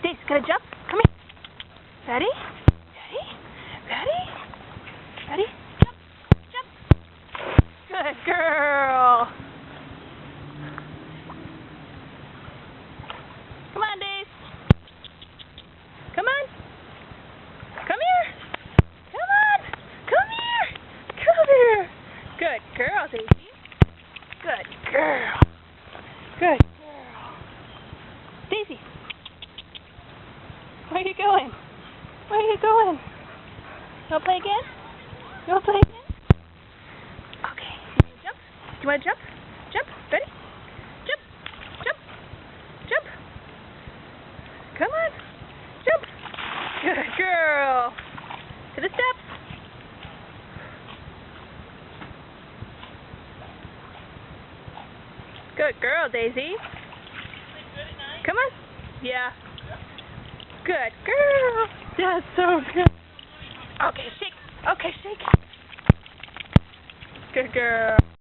Daisy, gonna jump? Come here. Ready? Ready? Ready? Ready? Jump! Jump! Good girl! Come on, Daisy. Come on. Come here. Come on. Come here. Come here. Good girl, Daisy. Good girl. Good girl. Daisy. Where are you going? Where are you going? You want to play again? You want to play again? Okay. You want to jump? Do you want to jump? Jump. Ready? Jump. Jump. Jump. Come on. Jump. Good girl. To the steps. Good girl, Daisy. Come on. Yeah. Good girl. That's so good. Okay, shake. Okay, shake. Good girl.